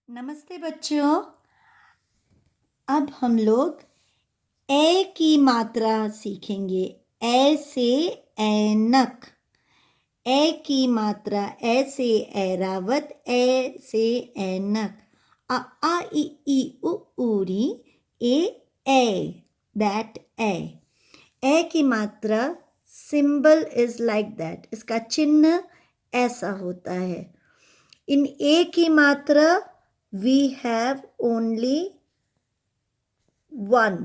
नमस्ते बच्चों। अब हम लोग ए की मात्रा सीखेंगे। ए से ऐनक। ए की मात्रा ए से ऐरावत, ए से ऐनक। आ इ ई उ ऊरी ए दैट ए। ए की मात्रा सिंबल इज लाइक दैट, इसका चिन्ह ऐसा होता है। इन ए की मात्रा we have only one,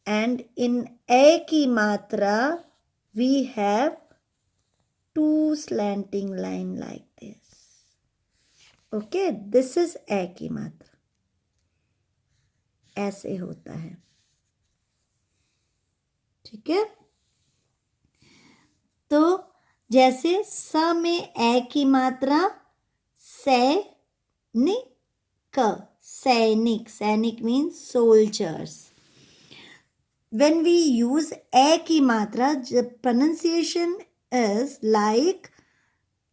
and in a की मात्रा we have two slanting line like this. Okay, this is a की मात्रा, ऐसे होता है। ठीक है, तो जैसे स में ए की मात्रा सैनिक, सैनिक, सैनिक means soldiers. When we use a की मात्रा, the pronunciation is like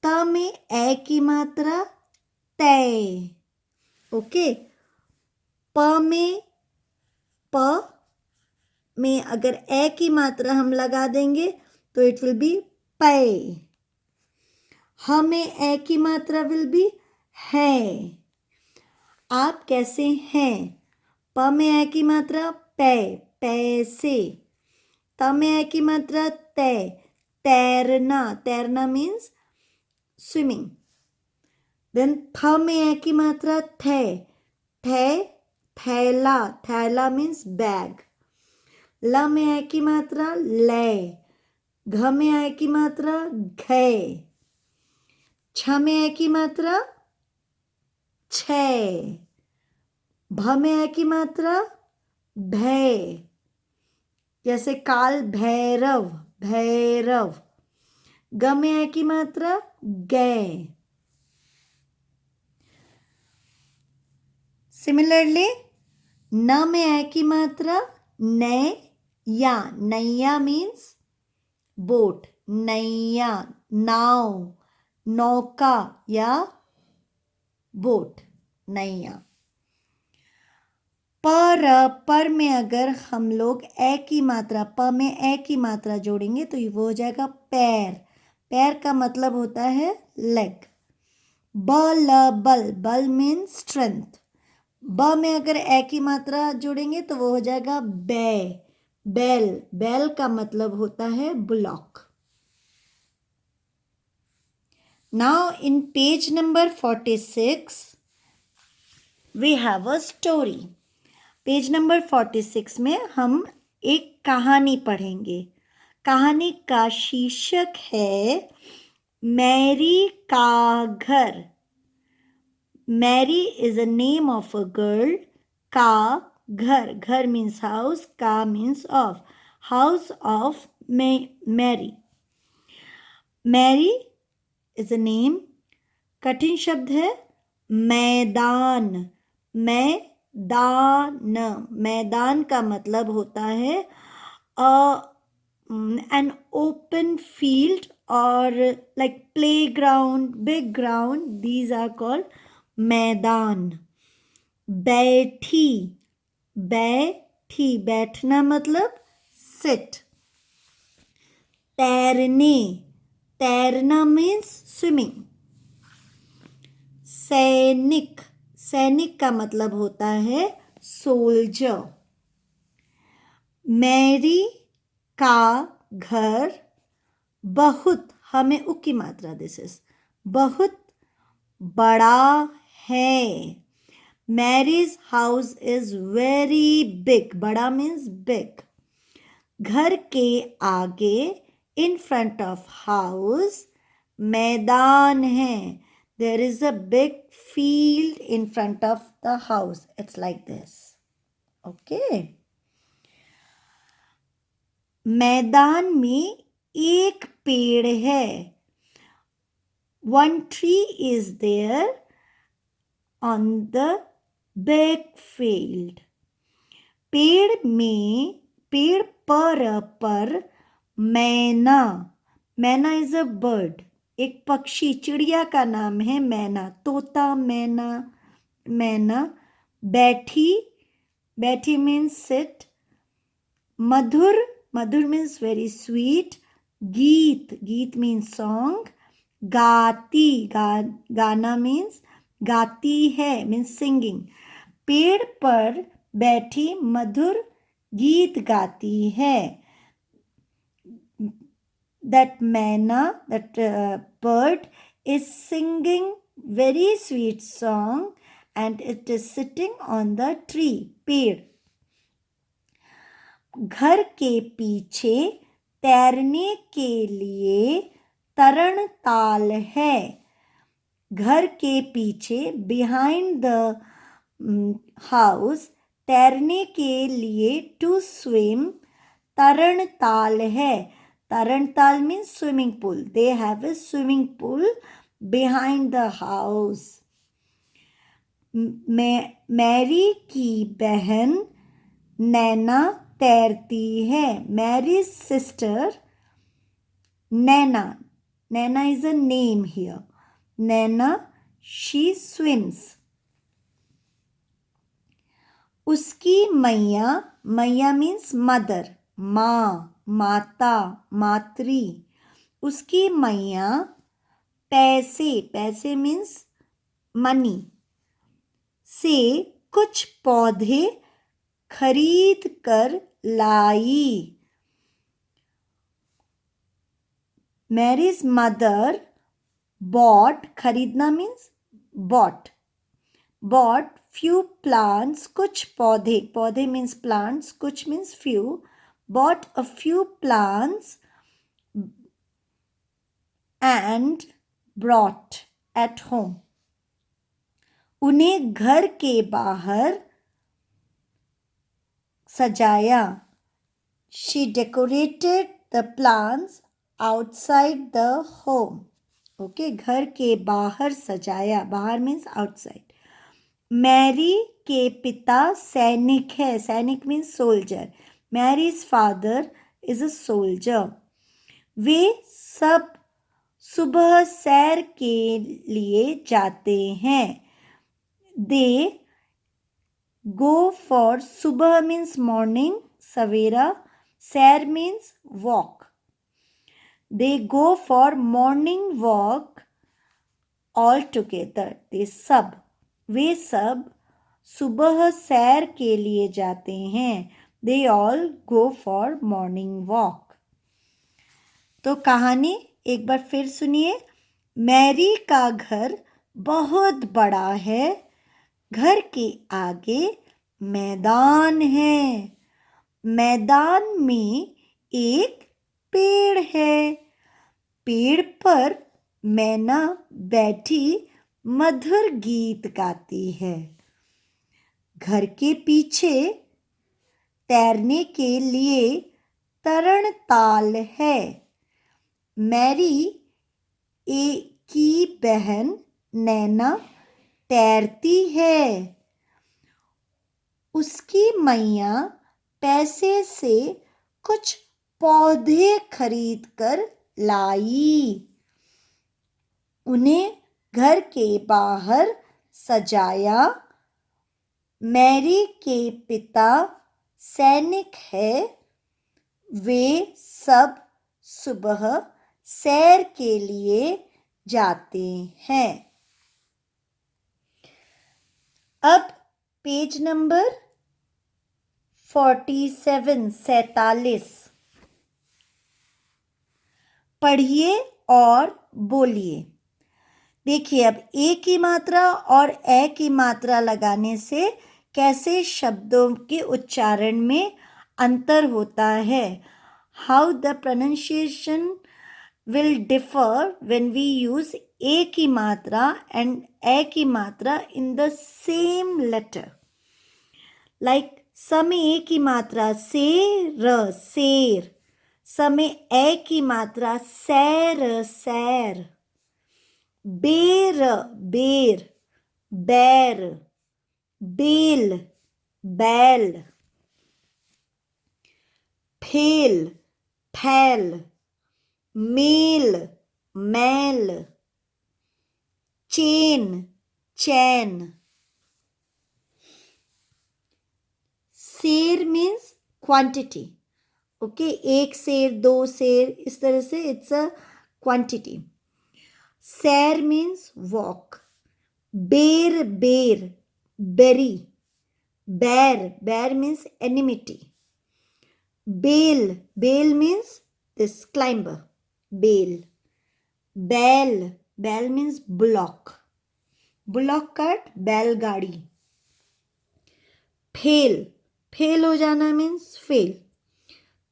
त में ए की मात्रा तय। ओके, प में अगर ए की मात्रा हम लगा देंगे तो इट विल बी पै। ह में ए की मात्रा विल बी है। आप कैसे हैं? प में ए की मात्रा पै, पैसे। त में ए की मात्रा तै, तैरना, तैरना मीन्स स्विमिंग। देन थ में ए की मात्रा थे, थे, थैला, थैला मीन्स बैग। ल में ए की मात्रा ले, घ में ए की मात्रा घे। छ में ए की मात्रा छे। भ में ए की मात्रा भय, जैसे काल भैरव, भैरव। ग में ए की मात्रा गे। सिमिलरली न में ए की मात्रा नै या, नैया मीन्स बोट, नैया, नाव, नौका या बोट, नैया। पर में अगर हम लोग ए की मात्रा, प में ए की मात्रा जोड़ेंगे तो वो हो जाएगा पैर। पैर का मतलब होता है लेग। बल, बल मीन्स स्ट्रेंथ। ब में अगर ए की मात्रा जोड़ेंगे तो वो हो जाएगा बै, बैल, बैल का मतलब होता है block. Now in page number 46 we have a story. Page number 46 में हम एक कहानी पढ़ेंगे। कहानी का शीर्षक है मैरी का घर। Mary is a name of a girl. का घर, घर मीन्स हाउस, का means of, house of Mary. Mary is a name. कठिन शब्द है मैदान, मैदान। मैदान का मतलब होता है an open field or like playground, big ground. These are called मैदान। बैठी, बैठी, बैठना मतलब sit। तैरने, तैरना मीन्स स्विमिंग। सैनिक, सैनिक का मतलब होता है सोल्जर। मैरी का घर बहुत, हमें उ की मात्रा, दिस इज बहुत बड़ा है। Mary's house is very big, बड़ा मीन्स बिग। घर के आगे, इन फ्रंट ऑफ हाउस, मैदान है। There is a big field in front of the house. It's like this. Okay. मैदान में एक पेड़ है। One tree is there on the big field. पेड़ में, पेड़ पर मैना, मैना is a bird. एक पक्षी चिड़िया का नाम है मैना, तोता, मैना, मैना। बैठी, बैठी मीन्स सिट। मधुर, मधुर मीन्स वेरी स्वीट। गीत, गीत मीन्स सॉन्ग। गाती, गाना मीन्स गाती है मीन्स सिंगिंग। पेड़ पर बैठी मधुर गीत गाती है। That manna, that bird is singing very sweet song and it is sitting on the tree, पेड़। घर के पीछे तैरने के लिए तरण ताल है। घर के पीछे, behind the house, तैरने के लिए to swim, तरण ताल है। तरण ताल means swimming pool. They have a swimming pool behind the house. Mary की बहन नैना तैरती है। Mary's sister Naina. Naina is a name here. Naina, she swims. उसकी मैया, मैया means mother, माँ, माता, मातृ। उसकी मैया पैसे, पैसे मीन्स मनी, से कुछ पौधे खरीद कर लाई। मैरीज मदर बॉट, खरीदना means bought, bought few plants, कुछ पौधे, पौधे means plants, कुछ means few, bought a few plants and brought at home. उन्हें घर के बाहर सजाया। She decorated the plants outside the home. Okay, घर के बाहर सजाया, बाहर means outside. मैरी के पिता सैनिक है, सैनिक means soldier. Mary's father is a soldier. वे सब सुबह सैर के लिए जाते हैं। दे गो फॉर, सुबह मीन्स मॉर्निंग, सवेरा, सैर means walk. They go for morning walk all together, they सब, वे सब सुबह सैर के लिए जाते हैं। They all go for morning walk. तो कहानी एक बार फिर सुनिए। मैरी का घर बहुत बड़ा है। घर के आगे मैदान है। मैदान में एक पेड़ है। पेड़ पर मैना बैठी मधुर गीत गाती है। घर के पीछे तैरने के लिए तरण ताल है। मैरी की बहन नैना तैरती है। उसकी मैया पैसे से कुछ पौधे खरीद कर लाई। उन्हें घर के बाहर सजाया। मैरी के पिता सैनिक है। वे सब सुबह सैर के लिए जाते हैं। अब पेज नंबर 47, 47 पढ़िए और बोलिए। देखिए अब ए की मात्रा और ए की मात्रा लगाने से कैसे शब्दों के उच्चारण में अंतर होता है। How the pronunciation will differ when we use A की मात्रा एंड ए की मात्रा in the same letter. Like समय ए की मात्रा से र, शेर। समय ए की मात्रा सैर, सैर। बेर, बेर, बैर। बेल, बैल। फेल, फैल। मेल, मैल, चेन, चैन. शेर मीन्स क्वांटिटी. ओके, एक शेर, दो शेर, इस तरह से इट्स अ क्वांटिटी. सैर मीन्स वॉक. बेर, बेर, berry. bear, bear means enmity. Bale, bale means this climber. Bale. Bell, bell means bullock. Bullock cart, बैलगाड़ी. फेल, फेल हो जाना means fail.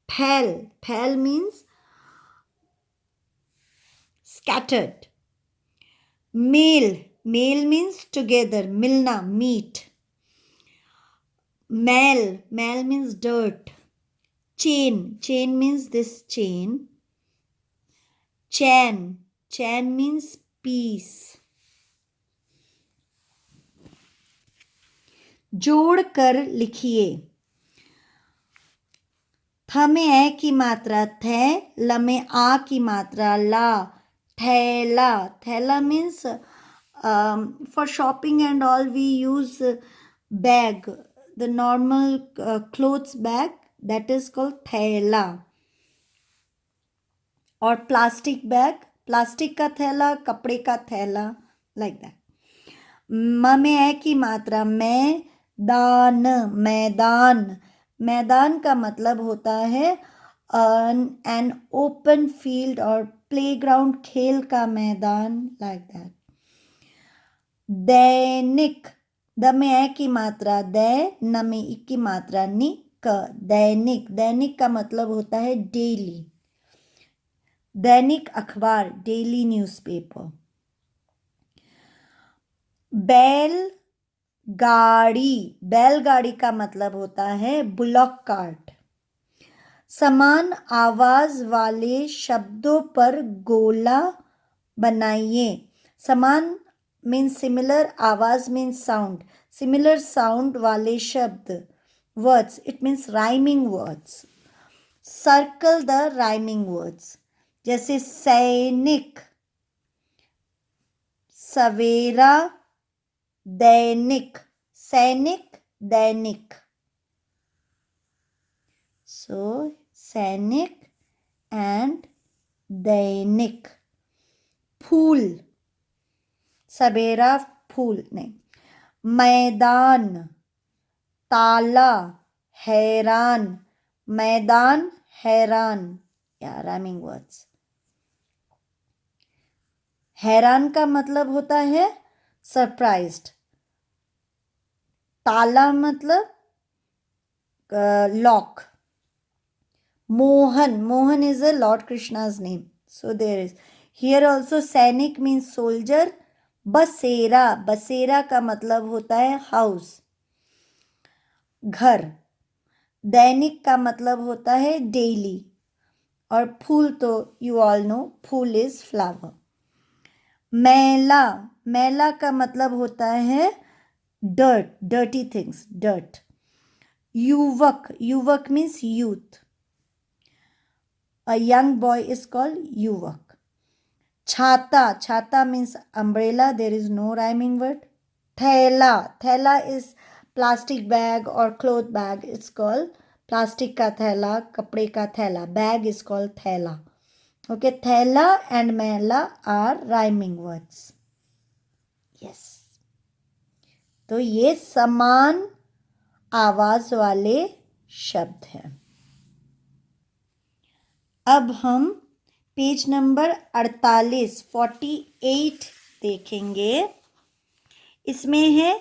फैल, फैल means scattered. मेल, मेल means together, मिलना, meet. मैल, मैल means dirt. Chain, chain means this chain. Chan, chan means peace. जोड़ कर लिखिए. थ में ए की मात्रा थे, ल में आ की मात्रा ला. थैला, थैला means for shopping and all we use bag, the normal clothes bag, that is called थैला. और प्लास्टिक बैग, प्लास्टिक का थैला, कपड़े का थैला, लाइक दैट. म में ए की मात्रा मैं, दान, मैदान. मैदान का मतलब होता है एन ओपन फील्ड और प्लेग्राउंड, खेल का मैदान, लाइक दैट. दैनिक, द में ए की मात्रा दै, न में ई की मात्रा नि, क. दैनिक, दैनिक का मतलब होता है डेली. दैनिक अखबार, डेली न्यूज़पेपर. बैल गाड़ी, बैलगाड़ी का मतलब होता है बुलॉक कार्ट. समान आवाज वाले शब्दों पर गोला बनाइए. समान मीन्स सिमिलर, आवाज मीन्स साउंड. सिमिलर साउंड वाले शब्द, words, it means rhyming words. Circle the rhyming words. जैसे सैनिक, सवेरा, दैनिक. सैनिक, दैनिक. So सैनिक and दैनिक. फूल, सवेरा, फूल नहीं. मैदान, ताला, हैरान. मैदान, हैरान, या राइमिंग वर्ड्स. हैरान का मतलब होता है सरप्राइज्ड. ताला मतलब lock. Mohan, Mohan is a Lord Krishna's name. So there is. Here also सैनिक means soldier. बसेरा, बसेरा का मतलब होता है हाउस, घर. दैनिक का मतलब होता है डेली. और फूल तो यू ऑल नो, फूल इज फ्लावर. मैला, मैला का मतलब होता है डर्ट, डर्टी थिंग्स, डर्ट. युवक, युवक means youth. A young boy is called युवक. छाता, छाता means umbrella, there is no rhyming word. थैला, थैला is plastic bag or cloth bag, it's called plastic का थैला, कपड़े का थैला. Bag is called थैला. Okay, थैला and मैला are rhyming words. Yes. तो ये समान आवाज वाले शब्द हैं. अब हम पेज नंबर 48 देखेंगे. इसमें है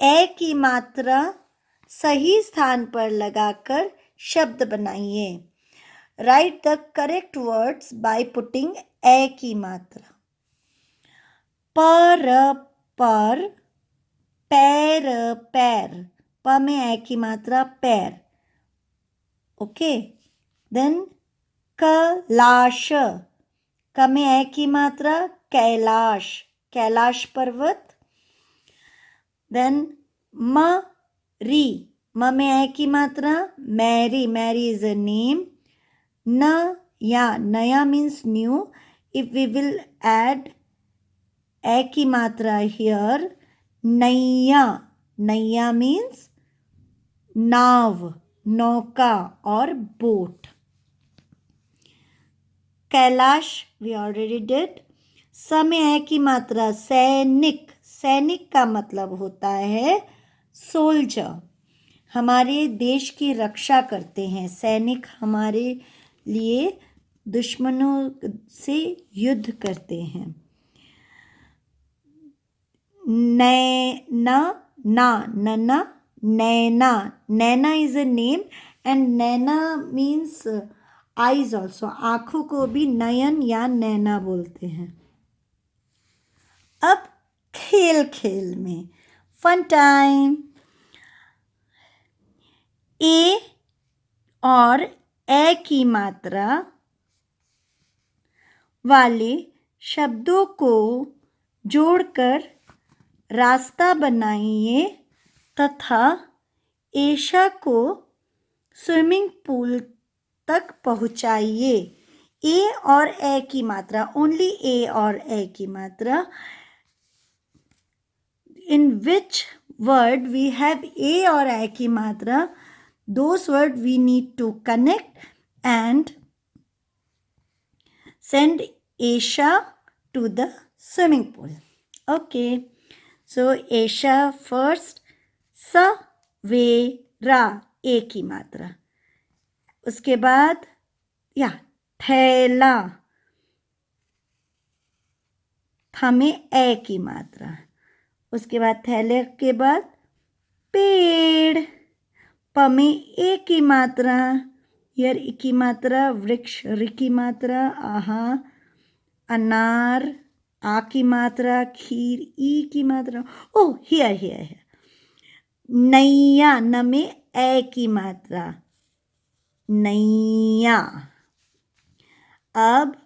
ए की मात्रा सही स्थान पर लगाकर शब्द बनाइए. Right the correct words by putting a की मात्रा. पर, पैर, पैर. प में ए की मात्रा पैर. ओके. देन कैलाश, क में ए की मात्रा कैलाश, कैलाश पर्वत. देन मरी, म में ए की मात्रा Mary, Mary is a name. न या, नया means new. if we will add ए की मात्रा here, नैया, नैया means नाव, नौका और boat. Kailash we already did. स में ए की मात्रा सैनिक, सैनिक का मतलब होता है सोल्जर, हमारे देश की रक्षा करते हैं. सैनिक हमारे लिए दुश्मनों से युद्ध करते हैं. नैना, ना, नना, Naina, Naina is a name and Naina means eyes also, आंखों को भी नयन या नैना बोलते हैं. अब खेल खेल में फन टाइम. ए और ए की मात्रा वाले शब्दों को जोड़कर रास्ता बनाइए तथा एशा को स्विमिंग पूल तक पहुंचाइए. ए और ए की मात्रा, ओनली ए और ए की मात्रा. In which word we have a और a की मात्रा, those words we need to connect and send Esha to the swimming pool. Okay, so Esha first, सवेरा, ए की मात्रा. उसके बाद या थैला, था में ए की मात्रा. उसके बाद थैले के बाद पेड़, प में ए की मात्रा, यार ई की मात्रा. वृक्ष, रि की मात्रा. आहा, अनार, आ की मात्रा. खीर, ई की मात्रा. ओह, हियर हियर. नैया, न में ए की मात्रा, नैया. अब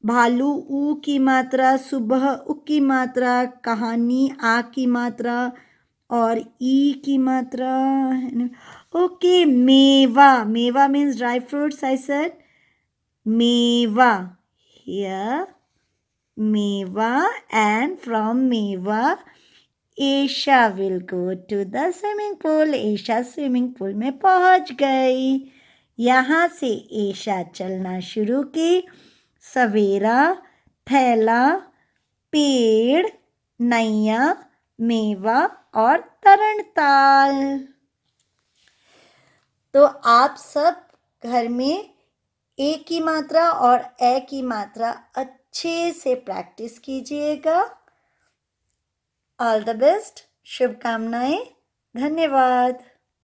भालू, ऊ की मात्रा. सुबह, उ की मात्रा. कहानी, आ की मात्रा और ई की मात्रा. Okay, mewa, mewa means dry fruits. I said mewa, here mewa. And from mewa Esha will go to the swimming pool. Esha swimming pool में पहुंच गई. यहाँ से एशा चलना शुरू की. सवेरा, थैला, पेड़, नैया, मेवा और तरणताल. तो आप सब घर में ए की मात्रा और ए की मात्रा अच्छे से प्रैक्टिस कीजिएगा. ऑल द बेस्ट, शुभकामनाएं. धन्यवाद.